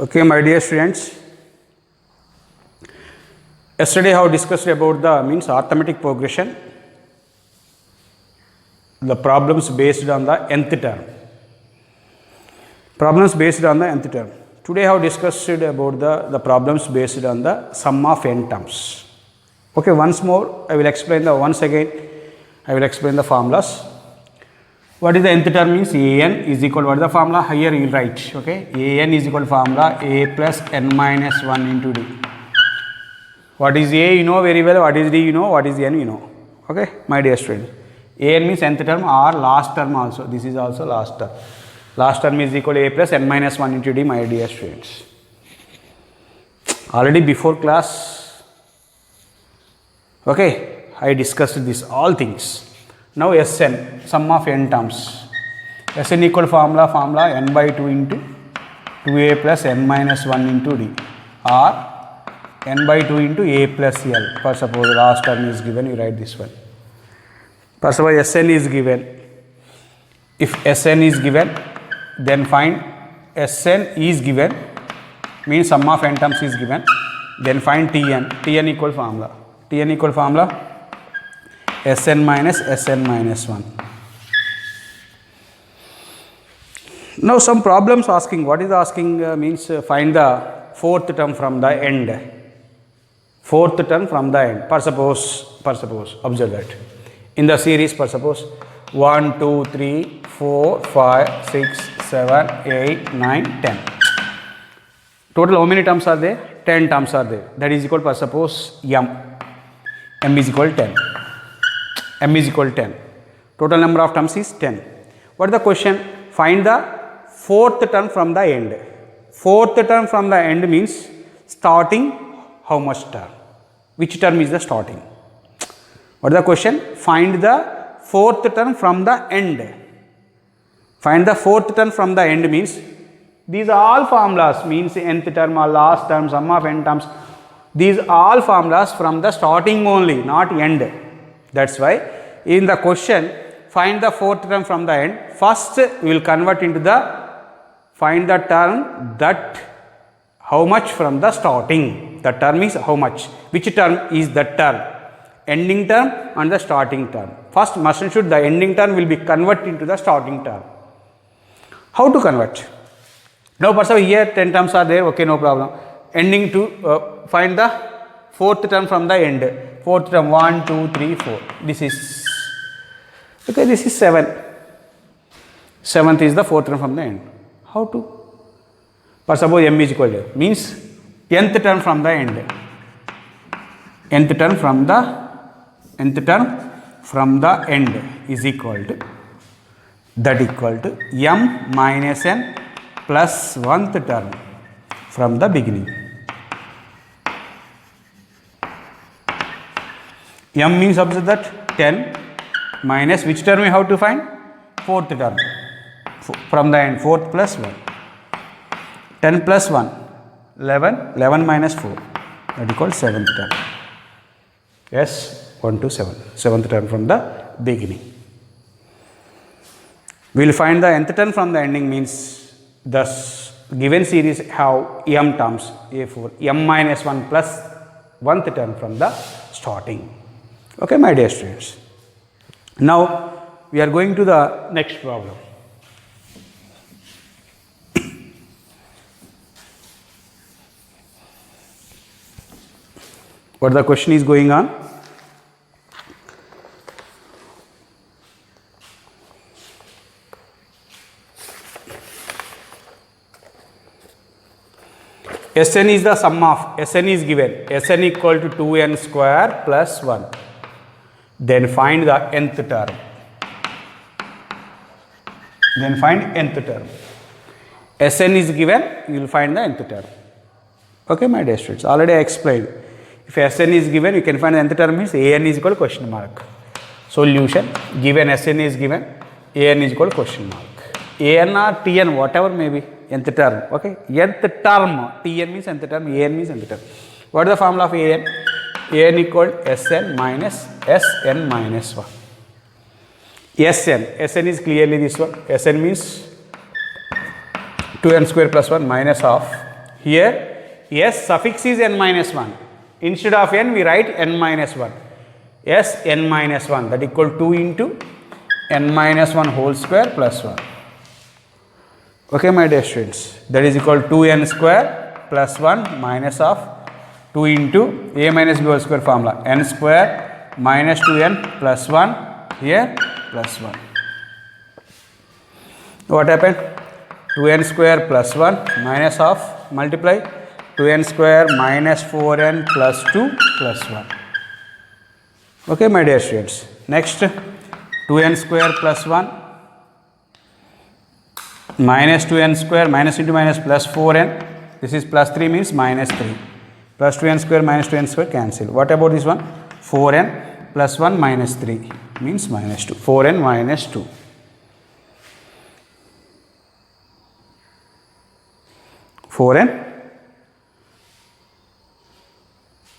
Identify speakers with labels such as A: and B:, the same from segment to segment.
A: Okay, my dear students, yesterday I have discussed about the arithmetic progression, the problems based on the nth term. Problems based on the nth term. Today I have discussed about the problems based on the sum of n terms. Okay, once more I will explain once again I will explain the formulas. What is the nth term means an is equal, what is the formula? Here you will write, okay, an is equal to formula a plus n minus 1 into d. What is a you know very well, what is d you know, what is n you know, okay, my dear students. An means nth term or last term also, this is also last term. Last term is equal to a plus n minus 1 into d, my dear students. Already before class, okay, I discussed this all things. Now Sn, sum of n terms. Sn equal formula n by 2 into 2a plus n minus 1 into d, or n by 2 into a plus l. For suppose last term is given, you write this one. For suppose Sn is given. If Sn is given, then find Sn is given, means sum of n terms is given. Then find Tn. Tn equal formula. Tn equal formula Sn minus 1. Now some problems asking, what is asking means find the fourth term from the end. Fourth term from the end. For suppose, observe that. In the series, for suppose 1, 2, 3, 4, 5, 6, 7, 8, 9, 10. Total how many terms are there? 10 terms are there. That is equal, for suppose m. M is equal to 10. M is equal to 10. Total number of terms is 10. What is the question? Find the fourth term from the end. Fourth term from the end means starting how much term? Which term is the starting? What is the question? Find the fourth term from the end. Find the fourth term from the end means these are all formulas, means nth term or last term, sum of n terms. These all formulas from the starting only, not end. That's why in the question find the fourth term from the end. First we will convert into the find the term that how much from the starting. The term is how much. Which term is that term? Ending term and the starting term. First must and should the ending term will be converted into the starting term. How to convert? Now first here 10 terms are there, okay, no problem. Ending to find the fourth term from the end. Fourth term 1, 2, 3, 4. This is, okay, this is 7. Seventh is the fourth term from the end. How to? For suppose m is equal to, means nth term from the end. Nth term from the end is equal to, that equal to m minus n plus 1th term from the beginning. M means observe that 10 minus which term we have to find? Fourth term from the end, fourth plus 1. 10 plus 1, 11, 11 minus 4, that is called 7th term. Yes, 1 to 7, 7th term from the beginning. We will find the nth term from the ending means the given series have m terms, a4, m minus 1 plus 1th term from the starting. Okay, my dear students. Now we are going to the next problem. What the question is going on? Sn is the sum of, Sn is given, Sn equal to 2n square plus 1. Then find the nth term. Then find nth term. Sn is given, you will find the nth term. Okay, my dear students, already I explained. If Sn is given, you can find the nth term means an is equal to question mark. Solution, given Sn is given, an is equal to question mark. An or Tn, whatever may be, nth term, okay. Nth term, Tn means nth term, an means nth term. What is the formula of an? An equal to Sn minus 1. Sn is clearly this one. Sn means 2n square plus 1 minus of Here s suffix is n minus 1. Instead of n we write n minus 1. S n minus 1, that equal 2 into n minus 1 whole square plus 1. Okay, my dear students, that is equal to 2n square plus 1 minus of 2 into a minus b whole square formula, n square minus 2n plus 1 here plus 1. What happened? 2n square plus 1 minus of multiply 2n square minus 4n plus 2 plus 1. Okay, my dear students. Next, 2n square plus 1 minus 2n square minus into minus plus 4n. This is plus 3 means minus 3. Plus 2n square minus 2n square cancel. What about this one? 4n plus 1 minus 3 means minus 2. 4n minus 2.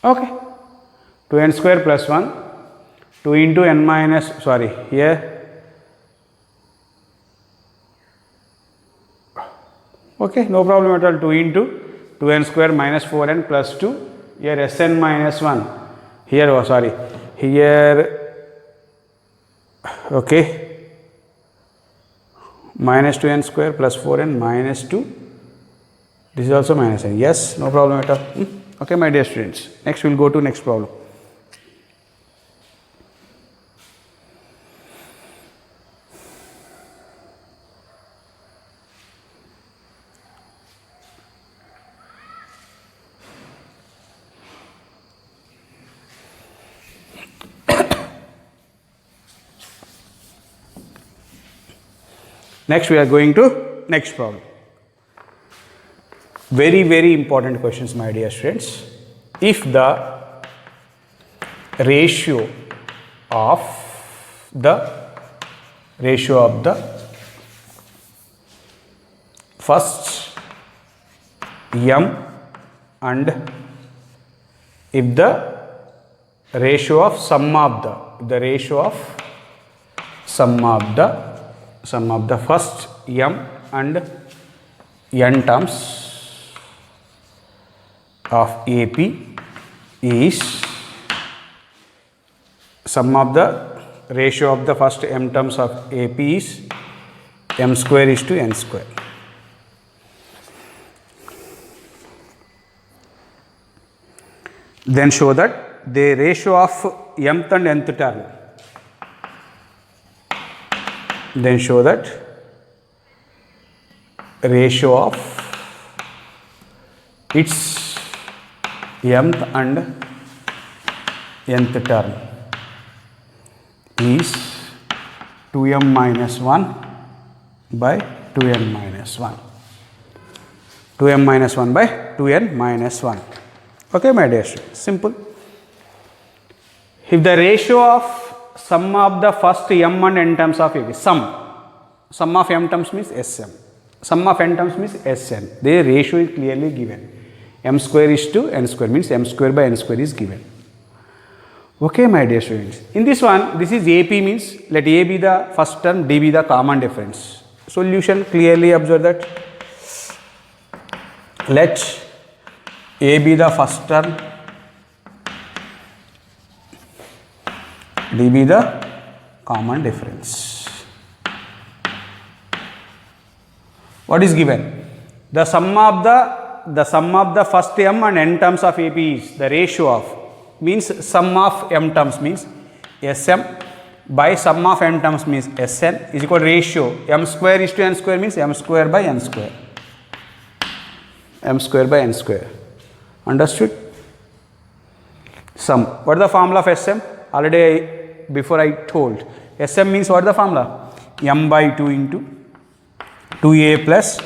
A: Okay. 2n square plus 1. 2 into n minus, sorry, here. Okay, no problem at all. 2 into 2n square minus 4n plus 2. Here Sn minus 1. Here, oh sorry, here, okay, minus 2n square plus 4n minus 2. This is also minus n. Yes, no problem at all. Okay, my dear students. Next, we will go to next problem. Next, we are going to next problem. Very, very important questions, my dear students. If the ratio of the first m and if the ratio of sum of the first m and n terms of AP is sum of the ratio of the first m terms of AP is m square is to n square. Then show that the ratio of mth and nth term. Then show that ratio of its mth and nth term is 2m minus 1 by 2n minus 1. 2m minus 1 by 2n minus 1. Okay, my dear students, simple. If the ratio of sum of the first m and n terms of AP, sum of m terms means Sm, sum of n terms means Sn, the ratio is clearly given. M square is to n square means m square by n square is given. Okay, my dear students. In this one, this is AP means let A be the first term, D be the common difference. Solution, clearly observe that. Let A be the first term, D be the common difference. What is given? The sum of the first m and n terms of AP is the ratio of, means sum of m terms means Sm by sum of n terms means Sn is equal to ratio m square is to n square means m square by n square. M square by n square. Understood? Sum. What is the formula of Sm? Already before I told. Sm means what is the formula? M by 2 into 2a plus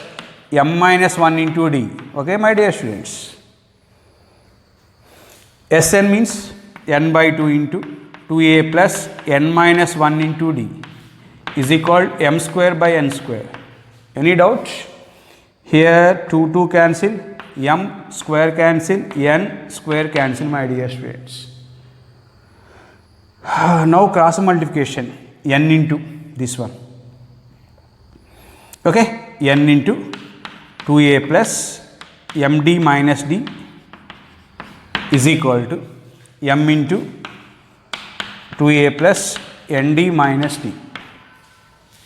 A: m minus 1 into d. Okay, my dear students. Sn means n by 2 into 2a plus n minus 1 into d is equal to m square by n square. Any doubt? Here 2 cancel, m square cancel, n square cancel, my dear students. Now cross multiplication, n into this one. Okay, n into 2a plus md minus d is equal to m into 2a plus nd minus d.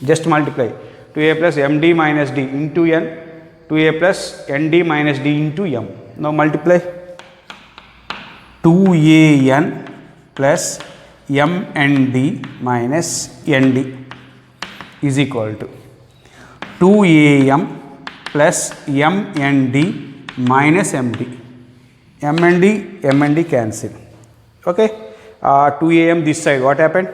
A: Just multiply 2a plus md minus d into n, 2a plus nd minus d into m. Now multiply 2an plus mnd minus nd is equal to 2am plus mnd minus md. mnd cancel. Okay. 2am this side, what happened?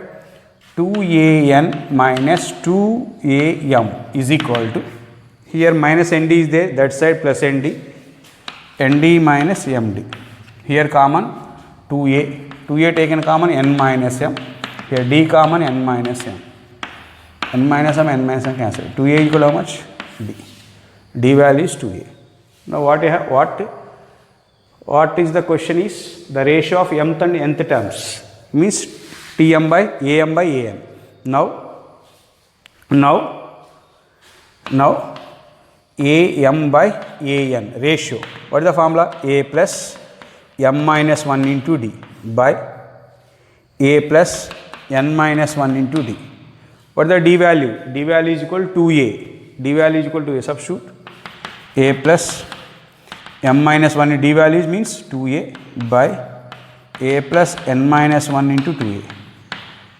A: 2an minus 2am is equal to, here minus nd is there, that side plus nd minus md. Here common 2a taken common, n minus m. Here d common, n minus m. n minus m cancel. 2a equal how much? D value is 2a. Now what is the question is the ratio of mth and nth terms, means Tm by am by an. Now am by an ratio, what is the formula? A plus m minus 1 into d by a plus n minus 1 into d. What is the d value? D value is equal to 2a. D value is equal to a. Substitute a plus m minus 1 d value means 2a by a plus n minus 1 into 2a.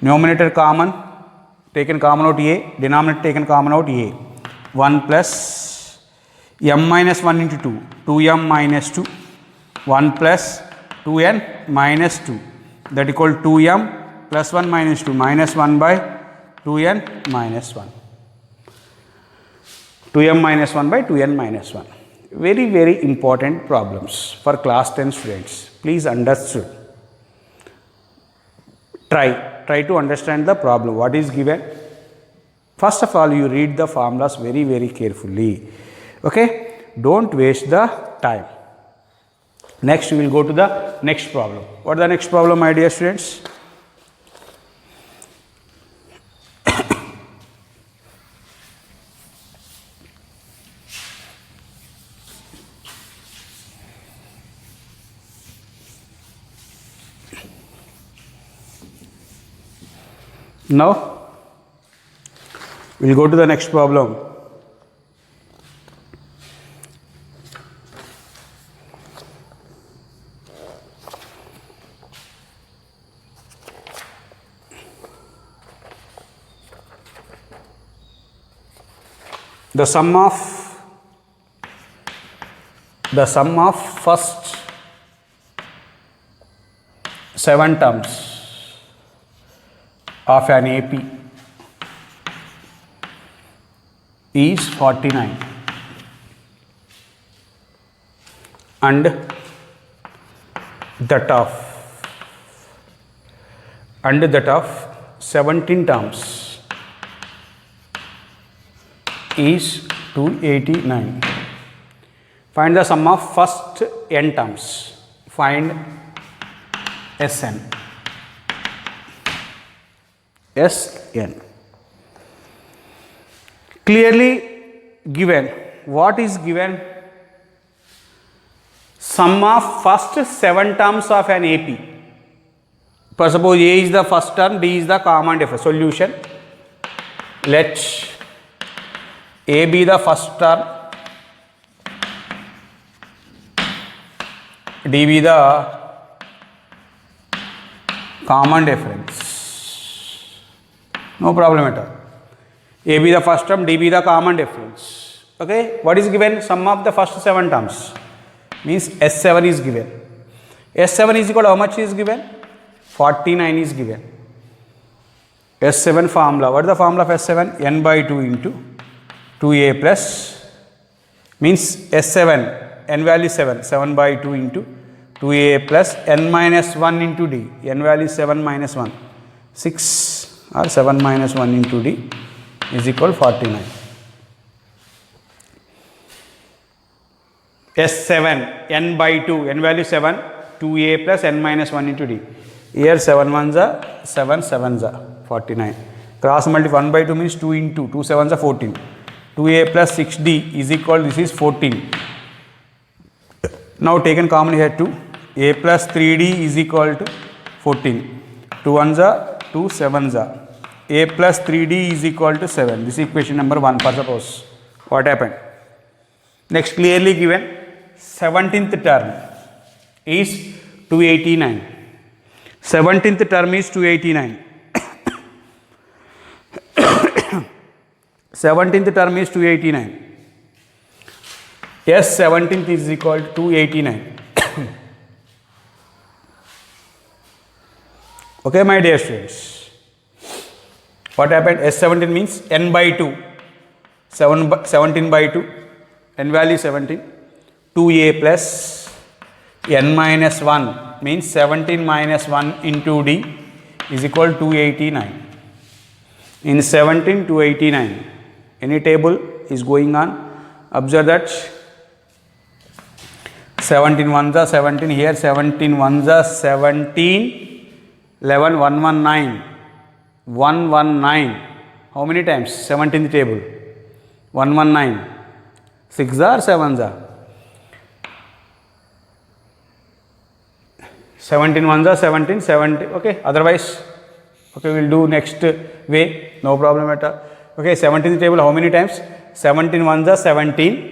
A: Numerator common, taken common out a, denominator taken common out a. 1 plus m minus 1 into 2, 2m minus 2, 1 plus 2n minus 2, that equal 2m plus 1 minus 2, minus 1 by 2n minus 1. 2m minus 1 by 2n minus 1. Very, very important problems for class 10 students. Please understood. Try to understand the problem. What is given? First of all, you read the formulas very, very carefully. Okay? Don't waste the time. Next, we will go to the next problem. What is the next problem, my dear students? Now, we will go to the next problem. The sum of first 7 terms of an AP is 49 and that of 17 terms is 289. Find the sum of first n terms. Find Sn. Sn. Clearly given. What is given? Sum of first 7 terms of an AP. For suppose A is the first term, D is the common difference. Solution. Let A be the first term, D be the common difference. No problem at all. A be the first term, D be the common difference. Okay. What is given? Sum of the first 7 terms. Means S7 is given. S7 is equal to how much is given? 49 is given. S7 formula. What is the formula of S7? N by 2 into 2a plus, means S7, n value 7, 7 by 2 into 2a plus n minus 1 into d, n value 7 minus 1, 6 or 7 minus 1 into d is equal 49. S7, n by 2, n value 7, 2a plus n minus 1 into d. Here 7 ones are 7 sevens are 49. Cross multiply 1 by 2 means 2 into 2 sevens are 14. 2a plus 6d is equal, this is 14. Now taken common here 2. A plus 3D is equal to 14. 2 ones are 2 7s are. A plus 3D is equal to 7. This is equation number 1 for suppose. What happened? Next, clearly given 17th term is 289. 17th term is 289. 17th term is 289. Yes, 17th is equal to 289. Okay, my dear students. What happened? S17 means n by 2. 17 by 2. N value 17. 2a plus n minus 1 means 17 minus 1 into d is equal to 289. In 17 to 89, any table is going on. Observe that 17 ones are 17 here, 17 ones are 17, 11, 119, 119. How many times? 17th table. 119. 6 are 7s are. 17 ones are 17, 70. Okay, otherwise, okay, we'll do next way. No problem at all. Okay, 17th table, how many times? 17 ones are 17.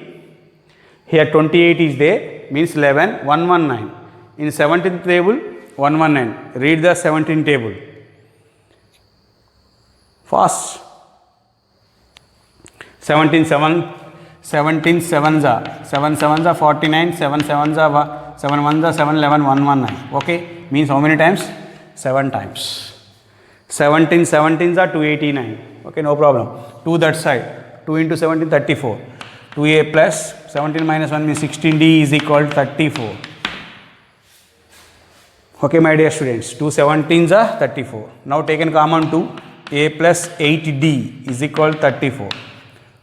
A: Here 28 is there, means 11, 119. In 17th table, 119. Read the 17th table. Fast. 17 sevens are 7 sevens are 49, 7 sevens are 7 ones are 7, 11, 119. Okay, means how many times? 7 times. 17 17s are 289. Okay, no problem. 2 that side. 2 into 17, 34. 2a plus 17 minus 1 means 16d is equal to 34. Okay, my dear students, 2 17s are 34. Now taken common 2, a plus 8d is equal to 34.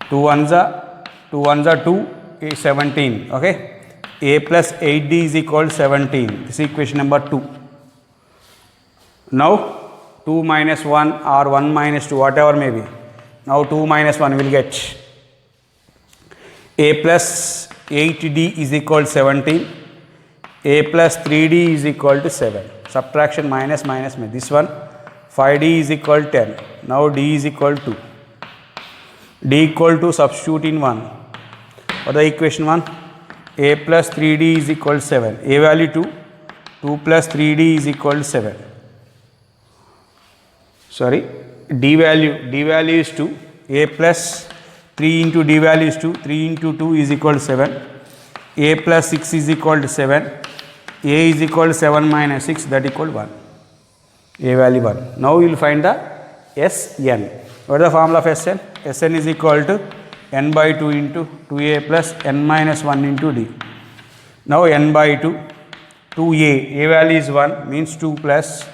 A: 2 ones are 2, is 17. Okay, a plus 8d is equal to 17. This is equation number 2. Now 2 minus 1 or 1 minus 2, whatever may be. Now 2 minus 1 will get a plus 8d is equal to 17. A plus 3d is equal to 7. Subtraction minus minus. This one 5d is equal to 10. Now d is equal to 2. D equal to substitute in 1. What the equation 1? A plus 3d is equal to 7. A value 2. 2 plus 3d is equal to 7. Sorry, d value is 2. A plus 3 into d value is 2. 3 into 2 is equal to 7. A plus 6 is equal to 7. A is equal to 7 minus 6, that equal to 1. A value 1. Now we will find the Sn. What is the formula of Sn? Sn is equal to n by 2 into 2a plus n minus 1 into d. Now n by 2, 2a, a value is 1, means 2 plus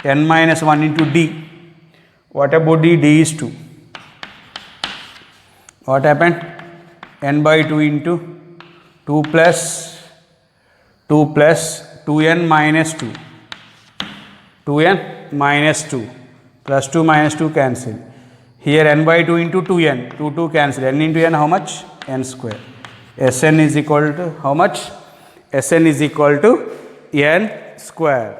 A: n minus 1 into d. What about d? D is 2. What happened? N by 2 into 2 plus 2n minus 2. 2n minus 2 plus 2 minus 2 cancel. Here n by 2 into 2n, 2 cancel. N into n how much? N square. Sn is equal to how much? Sn is equal to n square.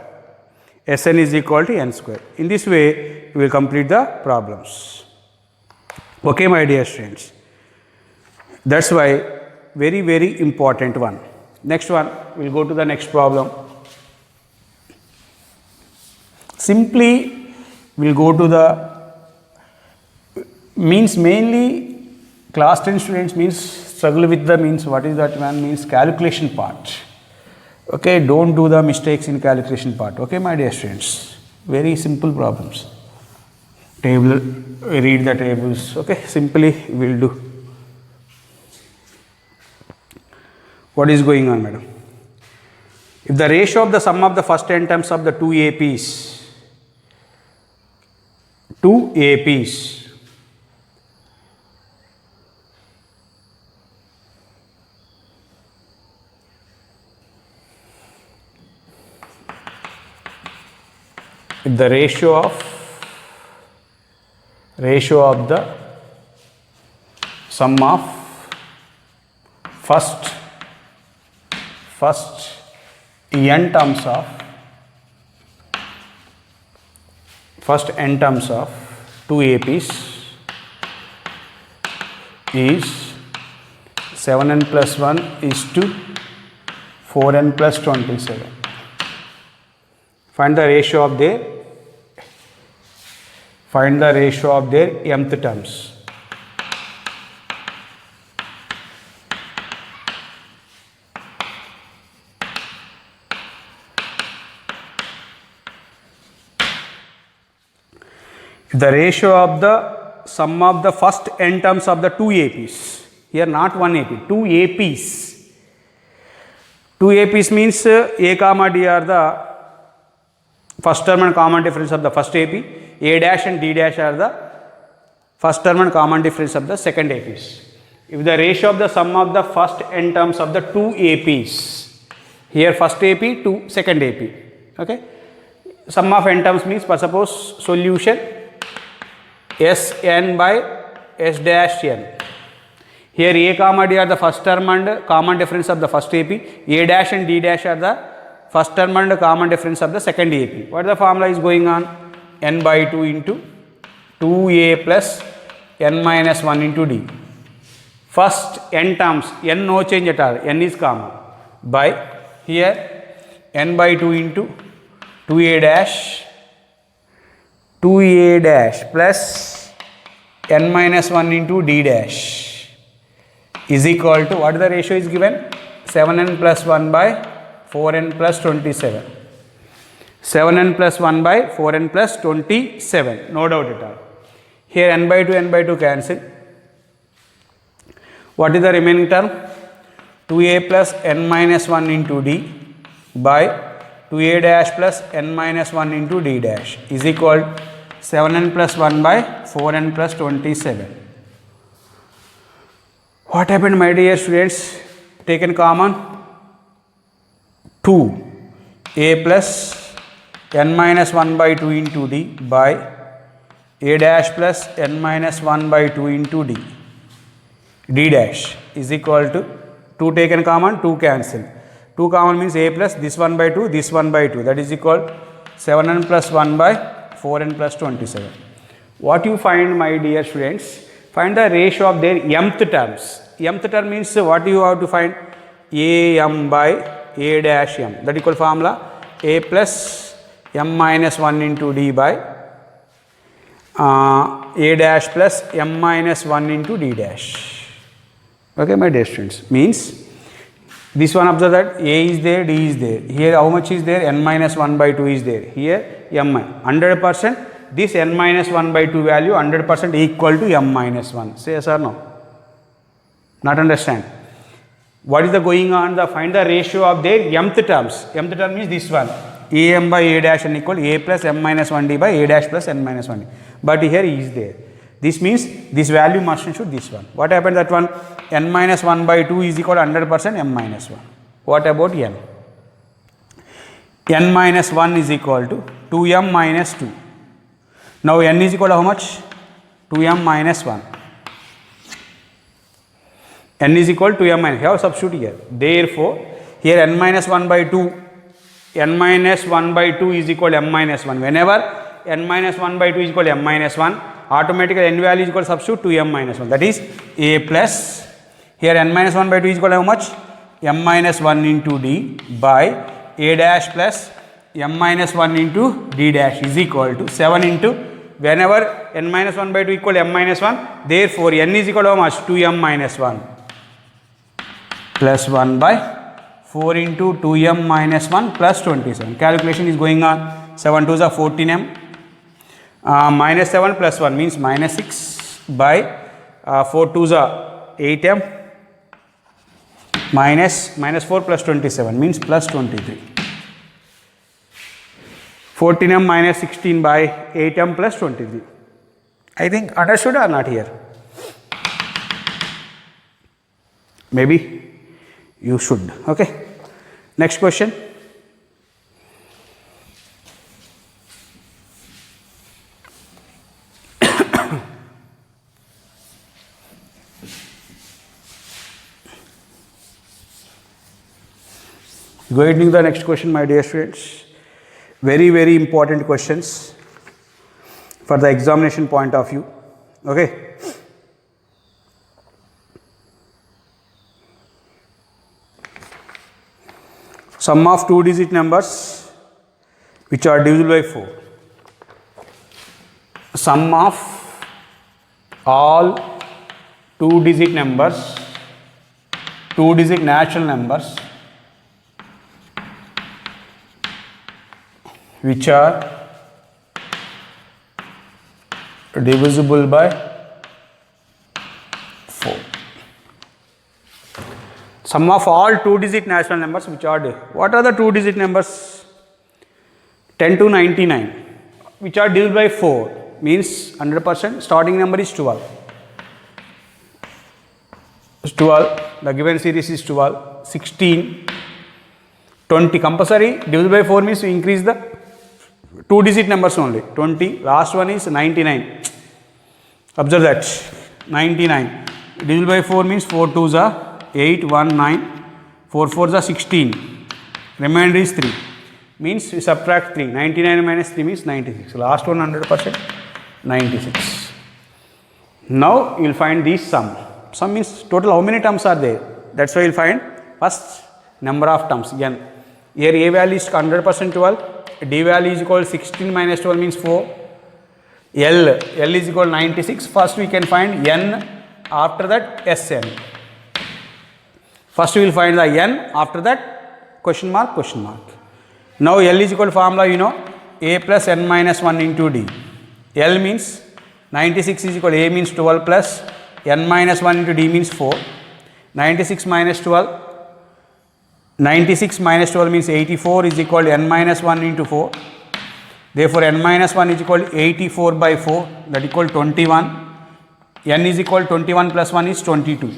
A: Sn is equal to n square. In this way, we will complete the problems. Okay, my dear students. That's why very, very important one. Next one, we will go to the next problem. Simply, we will go to the means mainly class 10 students means struggle with the means what is that one means calculation part. Okay, don't do the mistakes in calculation part. Okay, my dear students, very simple problems. Table, read the tables. Okay, simply we will do. What is going on, madam? If the ratio of the sum of the first n terms of the two APs if the ratio of the sum of first n terms of two APs is 7n plus 1 is to 4n plus 27. Find the ratio of their mth terms. The ratio of the sum of the first n terms of the two APs, here not one AP, two APs. Two APs means A comma D are the first term and common difference of the first AP, A dash and D dash are the first term and common difference of the second APs. If the ratio of the sum of the first n terms of the two APs, here first AP to second AP, okay. Sum of n terms means, for suppose solution Sn by S dash n. Here A comma D are the first term and common difference of the first AP, A dash and D dash are the first term and common difference of the second AP. What the formula is going on? N by 2 into 2A plus n minus 1 into D. First n terms, n no change at all, n is common, by here n by 2 into 2A dash plus n minus 1 into D dash is equal to, what the ratio is given? 7n plus 1 by 4n plus 27. 7n plus 1 by 4n plus 27, no doubt at all. Here n by 2 cancel. What is the remaining term? 2A plus n minus 1 into D by 2A dash plus n minus 1 into D dash is equal to 7n plus 1 by 4n plus 27. What happened, my dear students? Taken common 2A plus n minus 1 by 2 into D by A dash plus n minus 1 by 2 into D. D dash is equal to 2 taken common, 2 cancel. 2 common means A plus this 1 by 2, this 1 by 2, that is equal 7n plus 1 by 4n plus 27. What you find, my dear students? Find the ratio of their mth terms. Mth term means what you have to find? AM by A dash m. That equal formula A plus m minus 1 into D by A dash plus m minus 1 into D dash. Okay, my dear students. Means this one, observe that A is there, D is there. Here how much is there? N minus 1 by 2 is there. Here m 100%. This n minus 1 by 2 value 100% equal to m minus 1. Say yes or no? Not understand. What is the going on? Find the ratio of their mth terms. Mth term is this one. Am by A dash n equal A plus m minus 1D by A dash plus n minus 1D. But here E is there. This means this value must should this one. What happened that one? N minus 1 by 2 is equal to 100% m minus 1. What about n? N minus 1 is equal to 2m minus 2. Now n is equal to how much? 2m minus 1. N is equal to m minus. Have substitute here. Therefore, here n minus 1 by 2. N minus 1 by 2 is equal to m minus 1. Whenever n minus 1 by 2 is equal to m minus 1, automatically n value is equal to substitute to m minus 1. That is A plus, here n minus 1 by 2 is equal to how much? M minus 1 into D by A dash plus m minus 1 into D dash is equal to 7 into, whenever n minus 1 by 2 equal to m minus 1, therefore n is equal to how much? 2m minus 1 plus 1 by 4 into 2m minus 1 plus 27. Calculation is going on. 7 2s are 14m. Minus 7 plus 1 means minus 6 by 4 2s are 8m. Minus 4 plus 27 means plus 23. 14m minus 16 by 8m plus 23. I think understood or not here? Maybe you should. Okay. Next question. Going to the next question, my dear students. Very, very important questions for the examination point of view. Okay. Sum of two-digit numbers which are divisible by 4. Sum of all two-digit numbers, two-digit natural numbers which are divisible by 4. Sum of all two-digit natural numbers which are what are the two-digit numbers? 10 to 99 which are divisible by 4 means 100%. Starting number is 12. 12. The given series is 12, 16, 20. Compulsory divisible by 4 means we increase the two-digit numbers only. 20. Last one is 99. Observe that 99 divisible by 4 means 4 2s are 8, 1, 9, 4 4s are 16, remainder is 3, means we subtract 3, 99 minus 3 means 96, last one 100%, 96. Now you will find these sum means total how many terms are there, that is why you will find first number of terms n. Here a value is 100% 12, d value is equal to 16 minus 12 means 4, L is equal to 96, first we can find n, after that Sn. First we will find the n, after that question mark. Now L is equal to formula you know, a plus n minus 1 into d. L means 96 is equal to a means 12 plus n minus 1 into d means 4. 96 minus 12 means 84 is equal to n minus 1 into 4. Therefore, n minus 1 is equal to 84 by 4, that equal to 21. N is equal to 21 plus 1 is 22.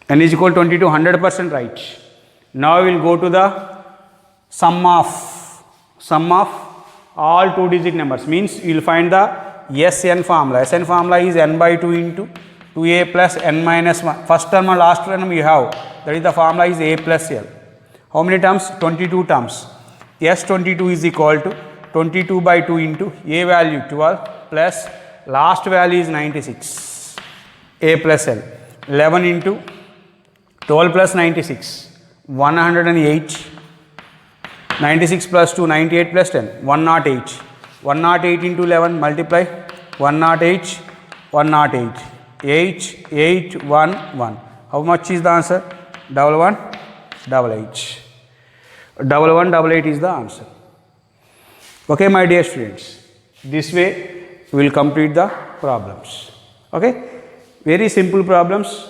A: N is equal to 22, 100% right. Now we will go to the sum of all two-digit numbers, means you will find the Sn formula. Sn formula is n by 2 into 2a plus n minus 1. First term and last term you have, that is the formula is a plus l. How many terms? 22 terms. S22 is equal to 22 by 2 into a value 12 plus last value is 96, a plus l. 11 into 12 plus 96, 108, 96 plus 2, 98 plus 10, 108. 108 into 11 multiply, 108, 108, 8, 8, 1, 1. How much is the answer? 1188. 1188 is the answer. Okay, my dear students, this way we will complete the problems. Okay, very simple problems.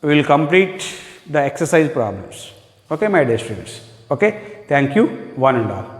A: We will complete the exercise problems. Okay, my dear students. Okay, thank you one and all.